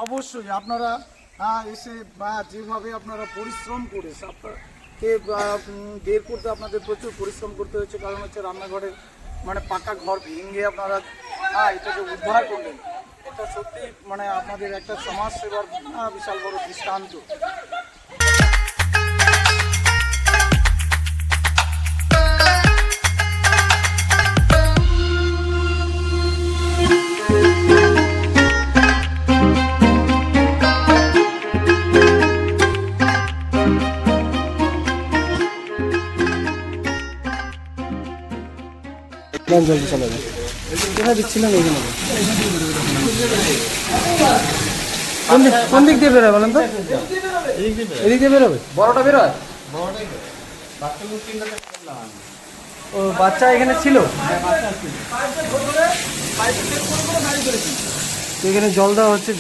অবশ্যই আপনারা এসে বা যেভাবে আপনারা পরিশ্রম করে সাপটাকে বের করতে আপনাদের প্রচুর পরিশ্রম করতে হয়েছে, কারণ হচ্ছে রান্নাঘরের মানে পাকা ঘর ভেঙে আপনারা এটাকে উদ্ধার করলেন। এটা সত্যি মানে আপনাদের একটা সমাজ সেবার বিশাল বড় দৃষ্টান্ত। জলদি চলে যাবে কোথায় দিচ্ছিলেন এই জন্য কোন দিক দিয়ে বেরোয় বলেন তো? এদিক দিয়ে বেরোবে? বড়টা বেরোয়? ও বাচ্চা এখানে ছিল, এখানে জল দেওয়া হচ্ছে।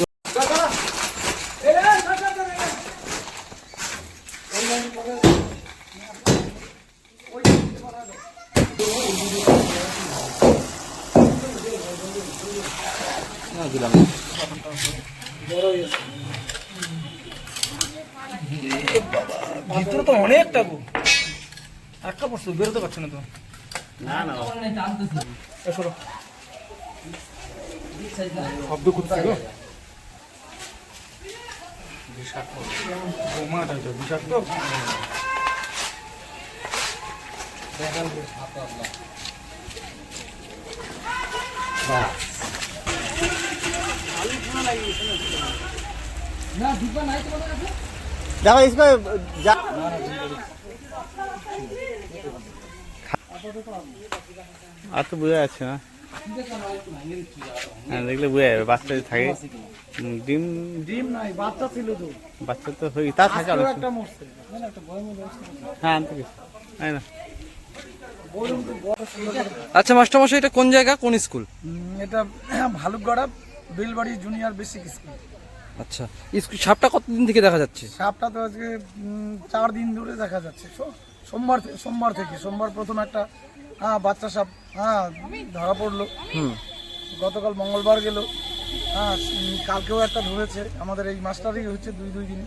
ভিতরে তো অনেকটা গো, একটা পড়ছে বেরোতে পারছে না তো। না না শব্দ করছে গো, বিষাক্ত বিষাক্ত। देखो इसमें আর তো বুঝে যাচ্ছে না, দেখলে বুঝে যাবে বাচ্চা থাকে। ডিম ডিম নাই, বাচ্চা ছিল তো, বাচ্চা তো হয়ে তা থাকে অনেক। একটা মরছে হ্যাঁ আনতে গেছি তাই না। আচ্ছা মাস্টারমশাই, এটা কোন জায়গা, কোন স্কুল? এটা ভালুকগড়া বেলবাড়ি জুনিয়র বেসিক স্কুল। আচ্ছা, স্কুল সাপটা কতদিন থেকে দেখা যাচ্ছে? সাপটা তো আজকে 4 দিন ধরে দেখা যাচ্ছে। সোমবার প্রথম একটা বাচ্চা সাপ ধরা পড়লো। গতকাল মঙ্গলবার গেল, কালকেও একটা ধরেছে। আমাদের এই মাস্টারই হচ্ছে দুই দিন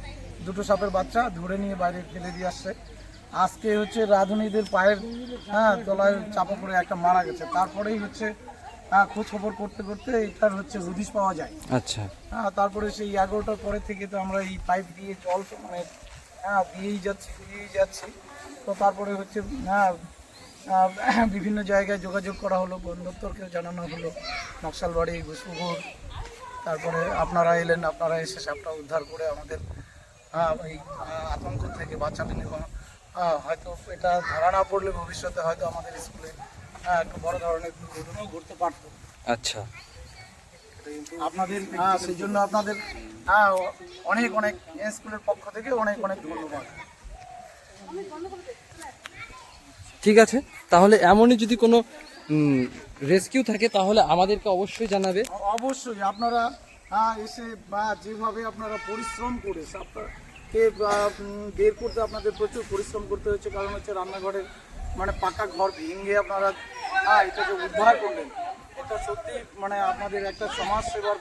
দুটো সাপের বাচ্চা ধরে নিয়ে বাইরে ফেলে দিয়ে আসছে। আজকে হচ্ছে রাঁধুনিদের পায়ের তলায় চাপা পড়ে একটা মারা গেছে। তারপরেই হচ্ছে খোঁজ খবর করতে করতে এটার হচ্ছে হদিশ পাওয়া যায়। আচ্ছা, তারপরে সেই 11টার পরে থেকে তো আমরা এই পাইপ দিয়ে জল মানে দিয়েই যাচ্ছি। তো তারপরে হচ্ছে বিভিন্ন জায়গায় যোগাযোগ করা হলো, বন দপ্তরকেও জানানো হলো, নকশালবাড়ি, ঘুষপুকুর। তারপরে আপনারা এলেন, আপনারা এসে সাপটা উদ্ধার করে আমাদের এই আতঙ্ক থেকে বাঁচালেন। এবং হয়তো এটা ধরা না পড়লে ভবিষ্যতে হয়তো আমাদের স্কুলে একটু বড় ধরনের দুর্ঘটনাও ঘটতে পারত। আচ্ছা, আপনাদের সেই জন্য আপনাদের অনেক অনেক স্কুলের পক্ষ থেকে অনেক অনেক ধন্যবাদ। ঠিক আছে, তাহলে এমনই যদি কোনো রেস্কিউ থাকে তাহলে আমাদেরকে অবশ্যই জানাবে। অবশ্যই আপনারা এসে বা যেভাবে আপনারা পরিশ্রম করে সাপটাকে বের করতে আপনাদের প্রচুর পরিশ্রম করতে হয়েছে, কারণ হচ্ছে রান্নাঘরের মানে পাকা ঘর ভেঙে আপনারা এটাকে উদ্ধার করলেন। এটা সত্যি মানে আপনাদের একটা সমাজ সেবার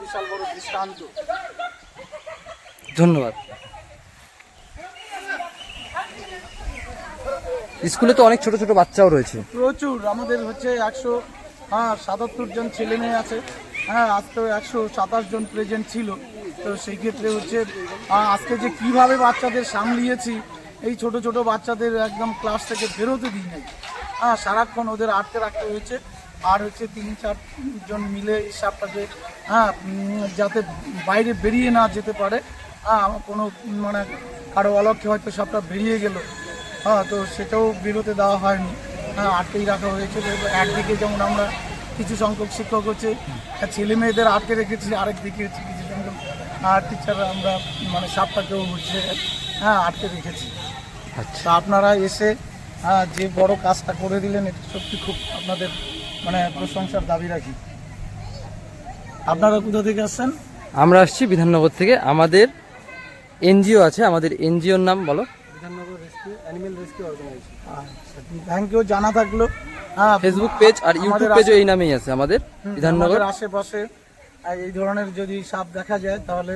বিশাল বড় দৃষ্টান্ত। ধন্যবাদ। স্কুলে তো অনেক ছোট ছোট বাচ্চাও রয়েছে, প্রচুর। আমাদের হচ্ছে 177 জন ছেলে মেয়ে আছে। আজকে 127 জন প্রেজেন্ট ছিল। তো সেই ক্ষেত্রে হচ্ছে আজকে যে কিভাবে বাচ্চাদের সামলিয়েছি, এই ছোট ছোট বাচ্চাদের একদম ক্লাস থেকে বেরোতে দিই নাই। সারাক্ষণ ওদের আটকে রাখতে হয়েছে। আর হচ্ছে 3-4 জন মিলে এই সাপটাকে যাতে বাইরে বেরিয়ে না যেতে পারে, কোনো মানে কারো অলক্ষ্যে হয়তো সাপটা বেরিয়ে গেল, তো সেটাও বেরোতে দেওয়া হয়নি, আটকেই রাখা হয়েছে। একদিকে যেমন আমরা কিছু সংখ্যক শিক্ষক হচ্ছে ছেলে মেয়েদের আটকে রেখেছি, আরেকদিকে হচ্ছে কিছু সংখ্যক টিচাররা আমরা মানে সাপটাকেও হচ্ছে আটকে রেখেছি। আচ্ছা, আপনারা এসে যে বড় কাজটা করে দিলেন, এটা সত্যি খুব আপনাদের মানে প্রশংসার দাবি রাখি। আপনারা কোথা থেকে আসছেন? আমরা আসছি বিধাননগর থেকে। আমাদের এনজিও আছে, আমাদের এনজিওর নাম বলো? Bidhannagar animal rescue organisation. Thank you. জানা থাকলো ফেসবুক পেজ আর ইউটিউব পেজও এই নামেই আছে আমাদের বিধাননগর। আশেপাশে আর এই ধরনের যদি সাপ দেখা যায় তাহলে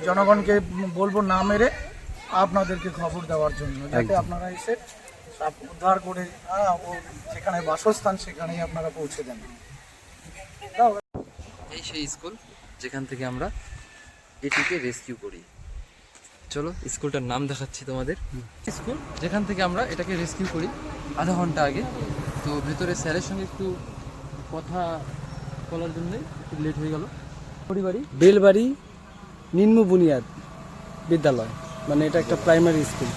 জনগণকে বলবো না মেরে আপনাদেরকে খবর দেওয়ার জন্য, যাতে আপনারা এসে সাপ উদ্ধার করে ও যেখানে বাসস্থান সেখানেই আপনারা পৌঁছে দেন। এই সেই স্কুল যেখান থেকে আমরা এটিকে রেস্কিউ করি। চলো স্কুলটার নাম দেখাচ্ছি তোমাদের। স্কুল যেখান থেকে আমরা এটাকে রেস্কিউ করি আধা ঘন্টা আগে। তো ভেতরে স্যারের সঙ্গে একটু কথা বলার জন্য একটু লেট হয়ে গেল। পরিবারই বেলবাড়ি নিম্ন বুনিয়াদ বিদ্যালয়, মানে এটা একটা প্রাইমারি স্কুল।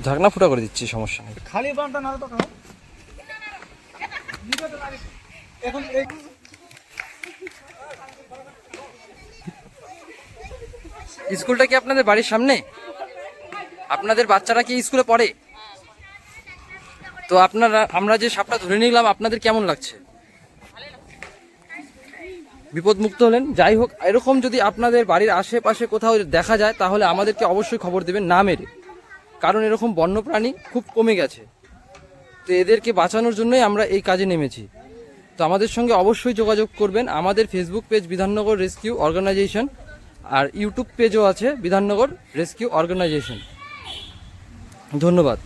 ঢাকনা ফুটা করে দিচ্ছি, সমস্যা নেই। খালি বানটা না তো এখন স্কুলটা কি আপনাদের বাড়ির সামনে? আপনাদের বাচ্চারা কি স্কুলে পড়ে? তো আমরা যে সাপটা ধরে নিলাম, আপনাদের কেমন লাগছে? বিপদ মুক্ত হলেন। যাই হোক, এরকম যদি আপনাদের বাড়ির আশেপাশে কোথাও দেখা যায় তাহলে আমাদেরকে অবশ্যই খবর দেবেন না মেরে, কারণ এরকম বন্যপ্রাণী খুব কমে গেছে। তো এদেরকে বাঁচানোর জন্যই আমরা এই কাজে নেমেছি। তো আমাদের সঙ্গে অবশ্যই যোগাযোগ করবেন। আমাদের Facebook page Bidhannagar rescue organisation, আর ইউটিউব পেজও আছে বিধাননগর রেস্কিউ অর্গানাইজেশন। ধন্যবাদ।